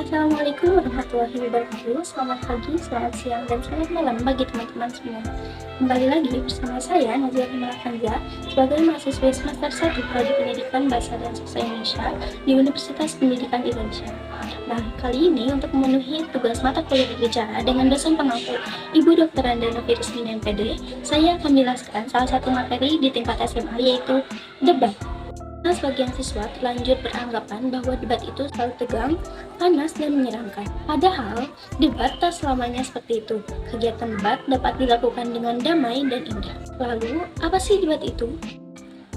Assalamualaikum warahmatullahi wabarakatuh. Selamat pagi, selamat siang, dan selamat malam bagi teman-teman semua. Kembali lagi bersama saya, Nazia Himala Kanza, sebagai mahasiswa semester 1 Prodi Pendidikan Bahasa dan Sastra Indonesia di Universitas Pendidikan Indonesia. Nah, kali ini untuk memenuhi tugas mata kuliah berbicara dengan dosen pengampu Ibu Dr. Andana Firismina MPD, saya akan menjelaskan salah satu materi di tingkat SMA, yaitu debat. Nah, sebagian siswa terlanjur beranggapan bahwa debat itu selalu tegang, panas, dan menyeramkan. Padahal, debat tak selamanya seperti itu. Kegiatan debat dapat dilakukan dengan damai dan indah. Lalu, apa sih debat itu?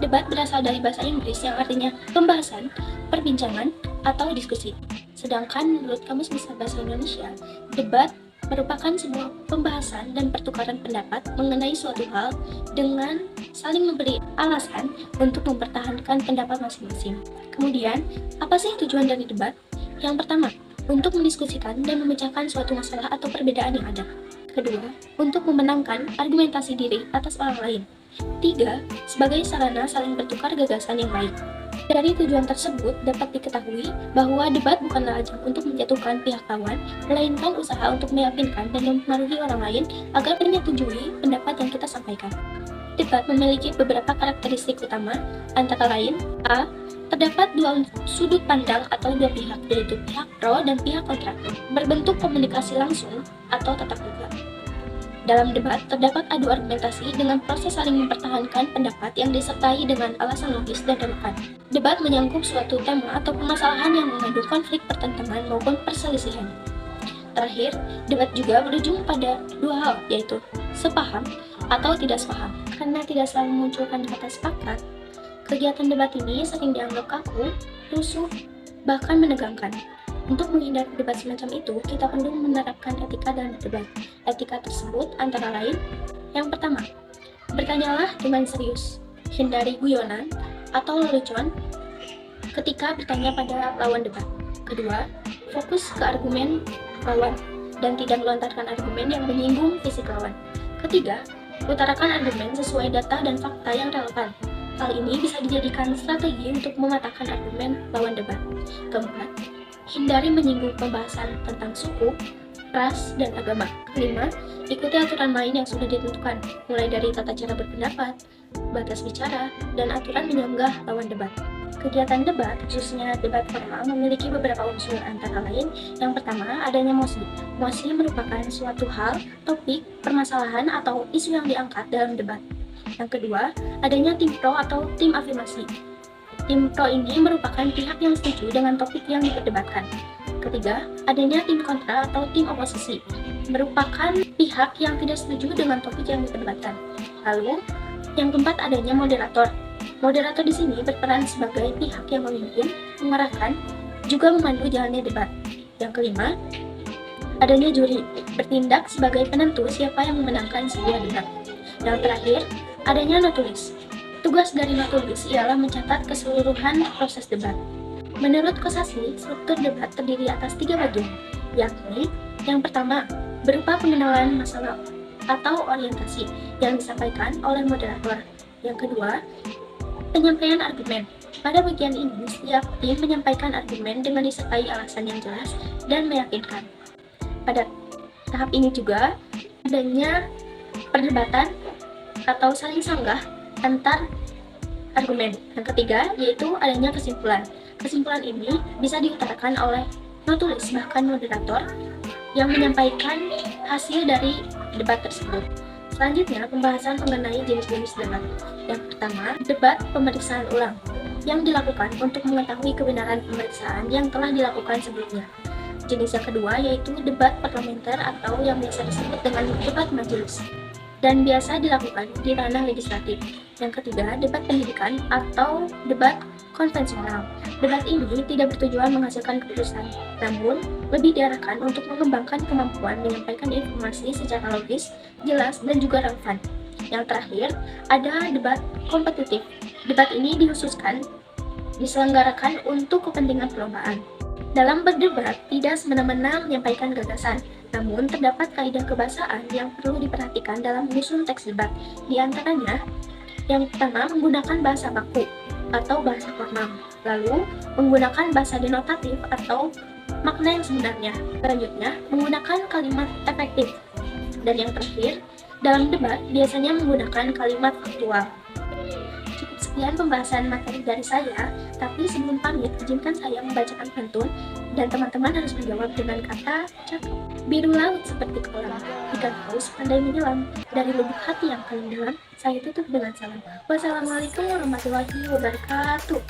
Debat berasal dari bahasa Inggris yang artinya pembahasan, perbincangan, atau diskusi. Sedangkan menurut Kamus Besar Bahasa Indonesia, debat merupakan sebuah pembahasan dan pertukaran pendapat mengenai suatu hal dengan saling memberi alasan untuk mempertahankan pendapat masing-masing. Kemudian, apa sih tujuan dari debat? Yang pertama, untuk mendiskusikan dan memecahkan suatu masalah atau perbedaan yang ada. Kedua, untuk memenangkan argumentasi diri atas orang lain. Tiga, sebagai sarana saling bertukar gagasan yang baik. Dari tujuan tersebut dapat diketahui bahwa debat bukanlah ajang untuk menjatuhkan pihak lawan, melainkan usaha untuk meyakinkan dan mempengaruhi orang lain agar menyetujui pendapat yang kita sampaikan. Debat memiliki beberapa karakteristik utama, antara lain: A. Terdapat dua sudut pandang atau dua pihak, yaitu pihak pro dan pihak kontra, berbentuk komunikasi langsung atau tatap muka. Dalam debat, terdapat adu argumentasi dengan proses saling mempertahankan pendapat yang disertai dengan alasan logis dan relevan. Debat menyangkut suatu tema atau permasalahan yang mengandung konflik pertentangan maupun perselisihan. Terakhir, debat juga berujung pada dua hal, yaitu sepaham atau tidak sepaham. Karena tidak selalu memunculkan kata sepakat, kegiatan debat ini sering dianggap kaku, rusuh, bahkan menegangkan. Untuk menghindari debat semacam itu, kita perlu menerapkan etika dalam berdebat. Etika tersebut antara lain: yang pertama, bertanyalah dengan serius, hindari guyonan atau lelucon ketika bertanya pada lawan debat. Kedua, fokus ke argumen lawan dan tidak melontarkan argumen yang menyinggung fisik lawan. Ketiga, utarakan argumen sesuai data dan fakta yang relevan. Hal ini bisa dijadikan strategi untuk mematahkan argumen lawan debat. Keempat, hindari menyinggung pembahasan tentang suku, ras, dan agama. Kelima, ikuti aturan main yang sudah ditentukan, mulai dari tata cara berpendapat, batas bicara, dan aturan menyanggah lawan debat. Kegiatan debat, khususnya debat formal, memiliki beberapa unsur, antara lain: yang pertama, adanya mosi. Mosi merupakan suatu hal, topik, permasalahan, atau isu yang diangkat dalam debat. Yang kedua, adanya tim pro atau tim afirmasi. Tim pro ini merupakan pihak yang setuju dengan topik yang diperdebatkan. Ketiga, adanya tim kontra atau tim oposisi, merupakan pihak yang tidak setuju dengan topik yang diperdebatkan. Lalu, yang keempat, adanya moderator. Moderator di sini berperan sebagai pihak yang memimpin, mengarahkan, juga memandu jalannya debat. Yang kelima, adanya juri, bertindak sebagai penentu siapa yang memenangkan sebuah debat. Yang terakhir, adanya notulis. Tugas dari notulis ialah mencatat keseluruhan proses debat. Menurut Kosasih, struktur debat terdiri atas 3 bagian, yakni: yang pertama, berupa pengenalan masalah atau orientasi yang disampaikan oleh moderator. Yang kedua, penyampaian argumen. Pada bagian ini, setiap tim menyampaikan argumen dengan disertai alasan yang jelas dan meyakinkan. Pada tahap ini juga adanya perdebatan atau saling sanggah antar argumen. Yang ketiga, yaitu adanya kesimpulan. Kesimpulan ini bisa diutarakan oleh notulis, bahkan moderator, yang menyampaikan hasil dari debat tersebut. Selanjutnya, pembahasan mengenai jenis-jenis debat. Yang pertama, debat pemeriksaan ulang, yang dilakukan untuk mengetahui kebenaran pemeriksaan yang telah dilakukan sebelumnya. Jenis yang kedua yaitu debat parlementer atau yang biasa disebut dengan debat majelis, dan biasa dilakukan di ranah legislatif. Yang ketiga, debat pendidikan atau debat konvensional. Debat ini tidak bertujuan menghasilkan keputusan, namun lebih diarahkan untuk mengembangkan kemampuan menyampaikan informasi secara logis, jelas, dan juga relevan. Yang terakhir, ada debat kompetitif. Debat ini diselenggarakan untuk kepentingan perlombaan. Dalam berdebat, tidak semena-mena menyampaikan gagasan, namun terdapat kaidah kebahasaan yang perlu diperhatikan dalam menyusun teks debat. Di antaranya, yang pertama, menggunakan bahasa baku atau bahasa formal, lalu menggunakan bahasa denotatif atau makna yang sebenarnya. Selanjutnya, menggunakan kalimat efektif. Dan yang terakhir, dalam debat biasanya menggunakan kalimat faktual. Cukup sekian pembahasan materi dari saya, tapi sebelum pamit, izinkan saya membacakan pantun dan teman-teman harus menjawab dengan kata cakep. Biru laut seperti kolam, ikan paus pandai menyelam. Dari lubuk hati yang paling dalam, saya tutup dengan salam. Wassalamualaikum warahmatullahi wabarakatuh.